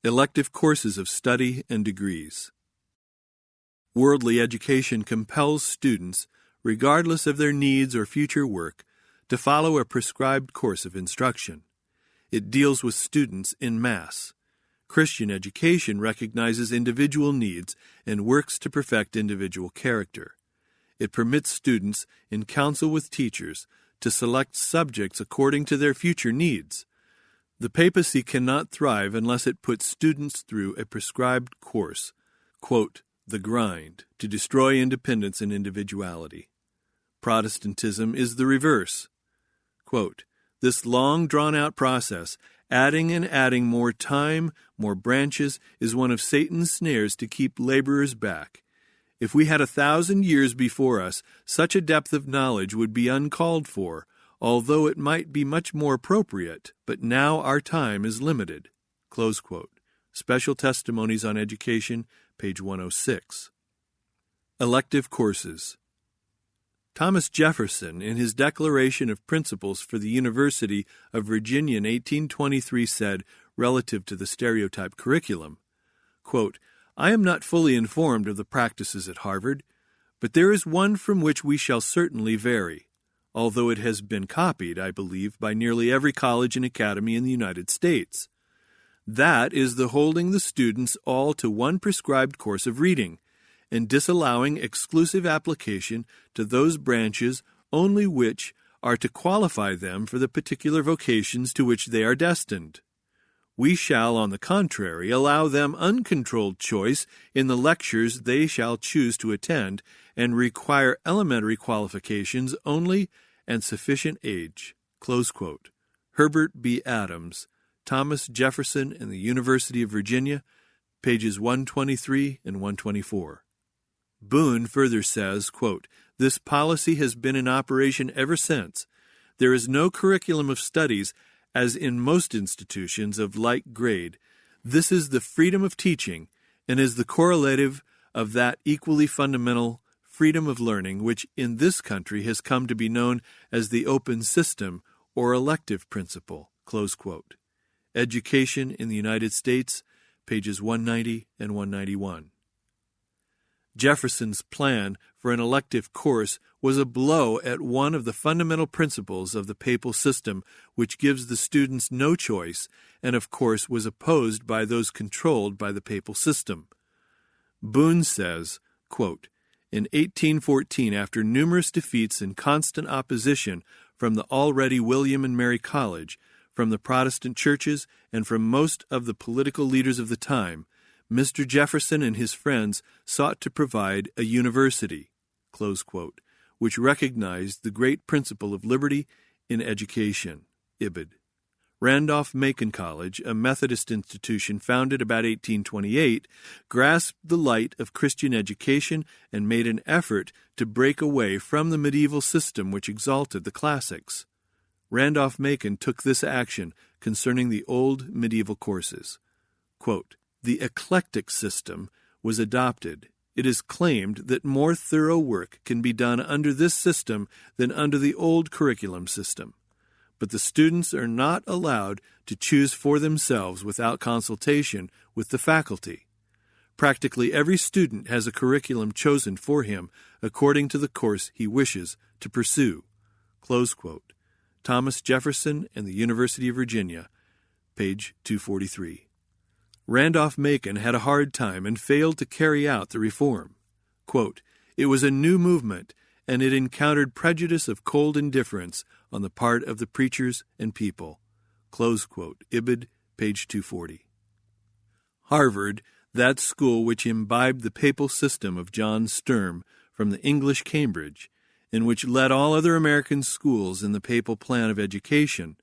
Elective courses of study and degrees. Worldly education compels students, regardless of their needs or future work, to follow a prescribed course of instruction. It deals with students en masse. Christian education recognizes individual needs and works to perfect individual character. It permits students, in counsel with teachers, to select subjects according to their future needs. The papacy cannot thrive unless it puts students through a prescribed course, quote, the grind, to destroy independence and individuality. Protestantism is the reverse. Quote, this long drawn-out process, adding and adding more time, more branches, is one of Satan's snares to keep laborers back. If we had 1,000 years before us, such a depth of knowledge would be uncalled for, although it might be much more appropriate, but now our time is limited. Close quote. Special Testimonies on Education, page 106. Elective courses. Thomas Jefferson, in his Declaration of Principles for the University of Virginia in 1823, said, relative to the stereotype curriculum, quote, I am not fully informed of the practices at Harvard, but there is one from which we shall certainly vary, although it has been copied, I believe, by nearly every college and academy in the United States. That is the holding the students all to one prescribed course of reading, and disallowing exclusive application to those branches only which are to qualify them for the particular vocations to which they are destined. We shall, on the contrary, allow them uncontrolled choice in the lectures they shall choose to attend, and require elementary qualifications only and sufficient age. Close quote. Herbert B. Adams, Thomas Jefferson and the University of Virginia, pages 123 and 124. Boone further says, quote, this policy has been in operation ever since. There is no curriculum of studies, as in most institutions of like grade. This is the freedom of teaching, and is the correlative of that equally fundamental freedom of learning which in this country has come to be known as the open system or elective principle. Close quote. Education in the United States, pages 190 and 191. Jefferson's plan for an elective course was a blow at one of the fundamental principles of the papal system, which gives the students no choice, and of course was opposed by those controlled by the papal system. Boone says, quote, in 1814, after numerous defeats and constant opposition from the already William and Mary College, from the Protestant churches, and from most of the political leaders of the time, Mr. Jefferson and his friends sought to provide a university, close quote, which recognized the great principle of liberty in education. Ibid. Randolph-Macon College, a Methodist institution founded about 1828, grasped the light of Christian education and made an effort to break away from the medieval system which exalted the classics. Randolph-Macon took this action concerning the old medieval courses. Quote, the eclectic system was adopted. It is claimed that more thorough work can be done under this system than under the old curriculum system. But the students are not allowed to choose for themselves without consultation with the faculty. Practically every student has a curriculum chosen for him according to the course he wishes to pursue. Close quote. Thomas Jefferson and the University of Virginia, page 243. Randolph-Macon had a hard time and failed to carry out the reform. Quote, it was a new movement, and it encountered prejudice of cold indifference on the part of the preachers and people. Close quote. Ibid, page 240. Harvard, that school which imbibed the papal system of John Sturm from the English Cambridge, and which led all other American schools in the papal plan of education,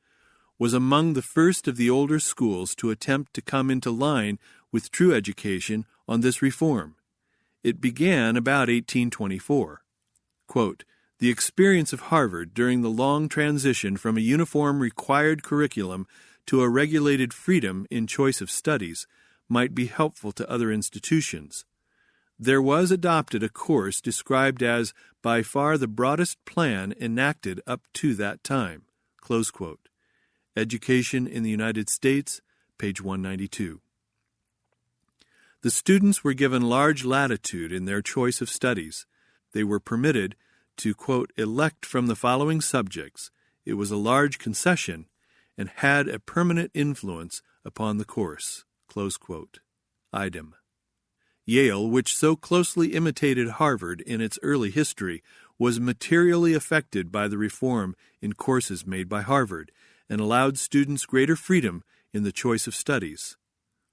was among the first of the older schools to attempt to come into line with true education on this reform. It began about 1824. Quote, the experience of Harvard during the long transition from a uniform required curriculum to a regulated freedom in choice of studies might be helpful to other institutions. There was adopted a course described as by far the broadest plan enacted up to that time. Close quote. Education in the United States, page 192. The students were given large latitude in their choice of studies. They were permitted to, quote, elect from the following subjects. It was a large concession and had a permanent influence upon the course, close quote. Idem. Yale, which so closely imitated Harvard in its early history, was materially affected by the reform in courses made by Harvard and allowed students greater freedom in the choice of studies.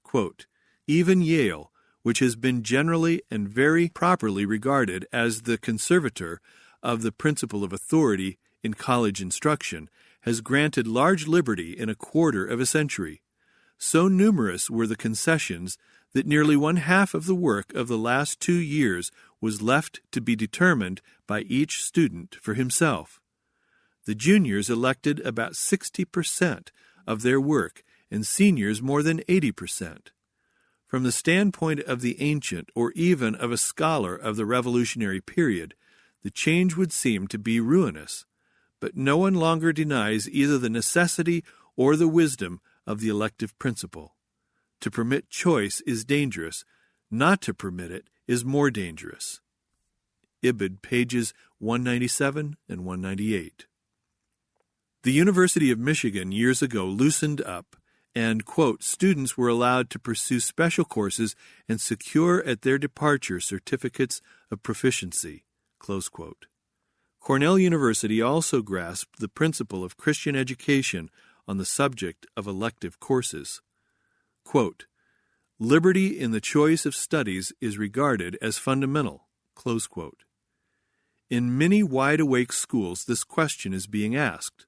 Quote, even Yale, which has been generally and very properly regarded as the conservator of the principle of authority in college instruction, has granted large liberty in a quarter of a century. So numerous were the concessions that nearly one-half of the work of the last 2 years was left to be determined by each student for himself. The juniors elected about 60% of their work, and seniors more than 80%. From the standpoint of the ancient, or even of a scholar of the Revolutionary period, the change would seem to be ruinous, but no one longer denies either the necessity or the wisdom of the elective principle. To permit choice is dangerous. Not to permit it is more dangerous. Ibid, pages 197 and 198. The University of Michigan years ago loosened up and, quote, students were allowed to pursue special courses and secure at their departure certificates of proficiency, close quote. Cornell University also grasped the principle of Christian education on the subject of elective courses. Quote, liberty in the choice of studies is regarded as fundamental, close quote. In many wide-awake schools, this question is being asked.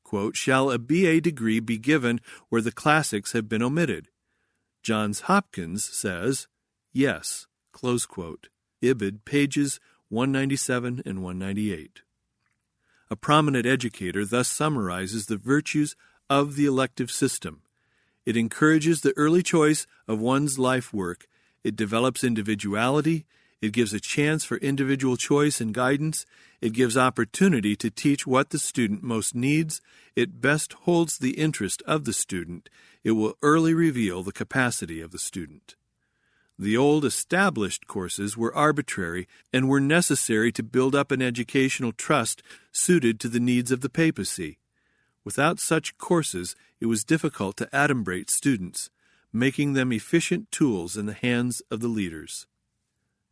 Quote, shall a BA degree be given where the classics have been omitted? Johns Hopkins says, yes, close quote. Ibid, pages 197 and 198. A prominent educator thus summarizes the virtues of the elective system. It encourages the early choice of one's life work. It develops individuality. It gives a chance for individual choice and guidance. It gives opportunity to teach what the student most needs. It best holds the interest of the student. It will early reveal the capacity of the student. The old established courses were arbitrary and were necessary to build up an educational trust suited to the needs of the papacy. Without such courses, it was difficult to adumbrate students, making them efficient tools in the hands of the leaders.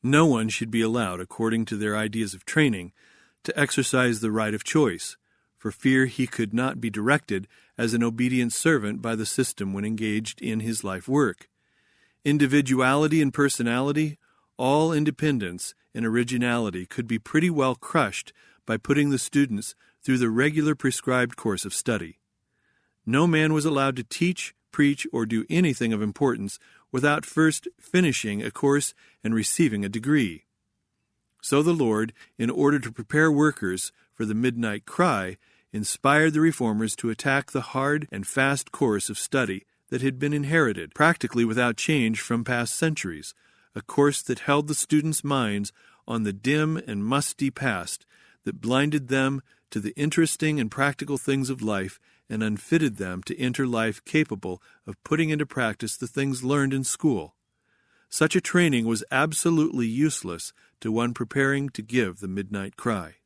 No one should be allowed, according to their ideas of training, to exercise the right of choice, for fear he could not be directed as an obedient servant by the system when engaged in his life work. Individuality and personality, all independence and originality could be pretty well crushed by putting the students through the regular prescribed course of study. No man was allowed to teach, preach, or do anything of importance without first finishing a course and receiving a degree. So the Lord, in order to prepare workers for the midnight cry, inspired the reformers to attack the hard and fast course of study that had been inherited, practically without change from past centuries, a course that held the students' minds on the dim and musty past, that blinded them to the interesting and practical things of life and unfitted them to enter life capable of putting into practice the things learned in school. Such a training was absolutely useless to one preparing to give the midnight cry.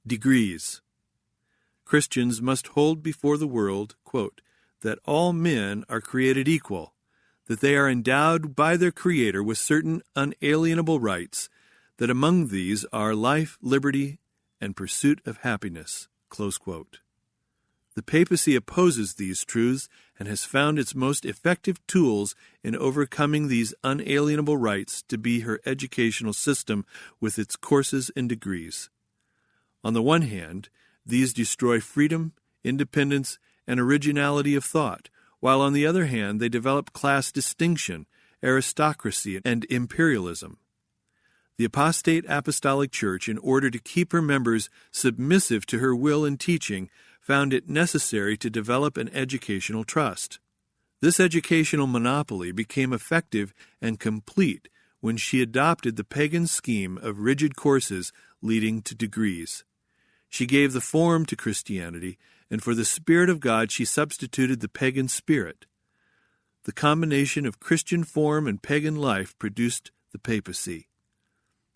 Degrees. Christians must hold before the world, quote, that all men are created equal, that they are endowed by their Creator with certain unalienable rights, that among these are life, liberty, and pursuit of happiness, close quote. The papacy opposes these truths and has found its most effective tools in overcoming these unalienable rights to be her educational system with its courses and degrees. On the one hand, these destroy freedom, independence, and originality of thought, while on the other hand they develop class distinction, aristocracy, and imperialism. The apostate apostolic church, in order to keep her members submissive to her will and teaching, found it necessary to develop an educational trust. This educational monopoly became effective and complete when she adopted the pagan scheme of rigid courses leading to degrees. She gave the form to Christianity, and for the Spirit of God she substituted the pagan spirit. The combination of Christian form and pagan life produced the papacy.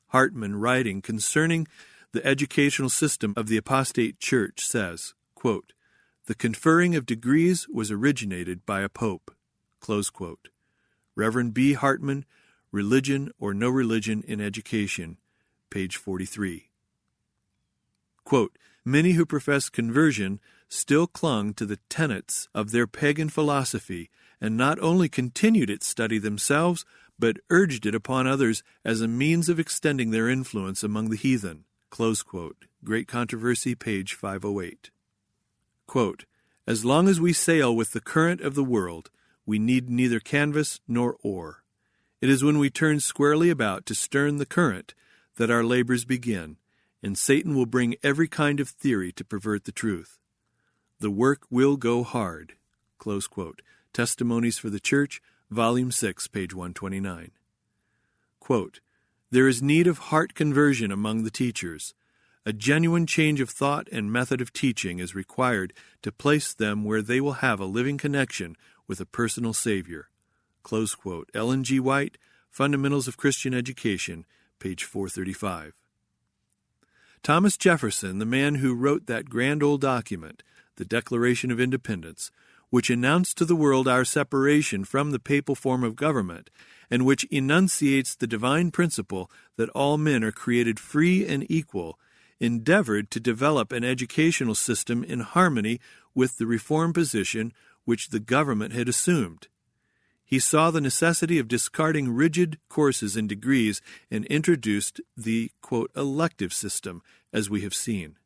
Hartman, writing concerning the educational system of the apostate church, says, quote, "The conferring of degrees was originated by a pope." Close quote. Reverend B. Hartman, Religion or No Religion in Education, page 43. Quote, "Many who professed conversion still clung to the tenets of their pagan philosophy and not only continued its study themselves, but urged it upon others as a means of extending their influence among the heathen." Close quote. Great Controversy, page 508. Quote, "As long as we sail with the current of the world, we need neither canvas nor oar. It is when we turn squarely about to stern the current that our labors begin, and Satan will bring every kind of theory to pervert the truth. The work will go hard." Close quote. Testimonies for the Church, Volume 6, page 129. Quote, "There is need of heart conversion among the teachers. A genuine change of thought and method of teaching is required to place them where they will have a living connection with a personal Savior." Close quote. Ellen G. White, Fundamentals of Christian Education, page 435. Thomas Jefferson, the man who wrote that grand old document, the Declaration of Independence, which announced to the world our separation from the papal form of government, and which enunciates the divine principle that all men are created free and equal, endeavored to develop an educational system in harmony with the reform position which the government had assumed. He saw the necessity of discarding rigid courses and degrees and introduced the, quote, elective system, as we have seen.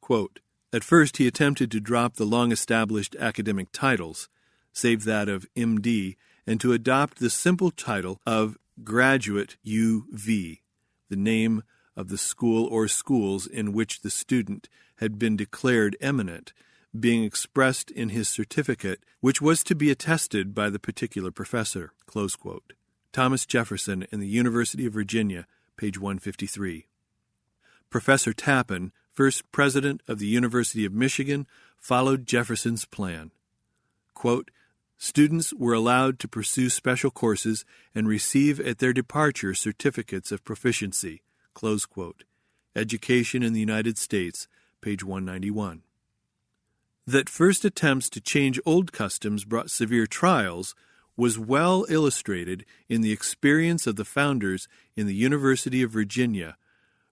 Quote, "At first he attempted to drop the long-established academic titles, save that of M.D., and to adopt the simple title of Graduate U.V., the name of the school or schools in which the student had been declared eminent, being expressed in his certificate, which was to be attested by the particular professor." Close quote. Thomas Jefferson in the University of Virginia, page 153. Professor Tappan, first president of the University of Michigan, followed Jefferson's plan. Quote, "Students were allowed to pursue special courses and receive at their departure certificates of proficiency." Close quote. Education in the United States, page 191. That first attempts to change old customs brought severe trials was well illustrated in the experience of the founders in the University of Virginia,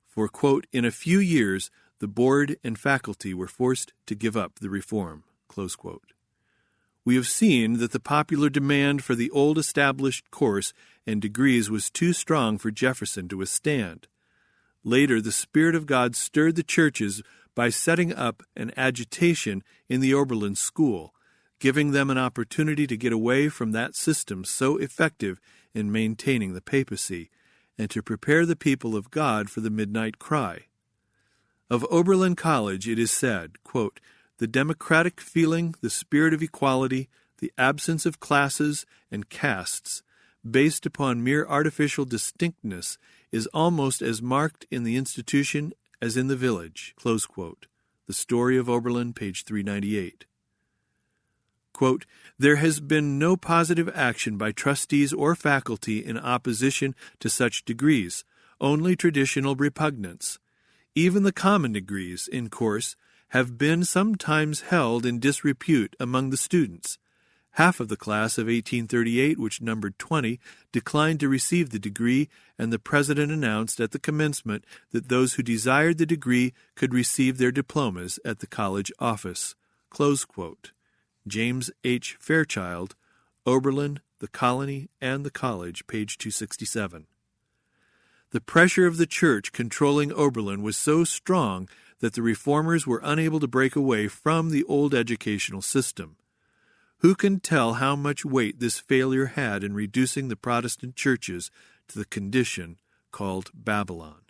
for, quote, "In a few years the board and faculty were forced to give up the reform." Close quote. We have seen that the popular demand for the old established course and degrees was too strong for Jefferson to withstand. Later, the Spirit of God stirred the churches by setting up an agitation in the Oberlin School, giving them an opportunity to get away from that system so effective in maintaining the papacy, and to prepare the people of God for the midnight cry. Of Oberlin College it is said, quote, "The democratic feeling, the spirit of equality, the absence of classes and castes, based upon mere artificial distinctness, is almost as marked in the institution as in the village." Close quote. The Story of Oberlin, page 398. Quote, "There has been no positive action by trustees or faculty in opposition to such degrees, only traditional repugnance. Even the common degrees in course have been sometimes held in disrepute among the students. Half of the class of 1838, which numbered 20, declined to receive the degree, and the president announced at the commencement that those who desired the degree could receive their diplomas at the college office." Close quote. James H. Fairchild, Oberlin, the Colony, and the College, page 267. The pressure of the church controlling Oberlin was so strong that the reformers were unable to break away from the old educational system. Who can tell how much weight this failure had in reducing the Protestant churches to the condition called Babylon?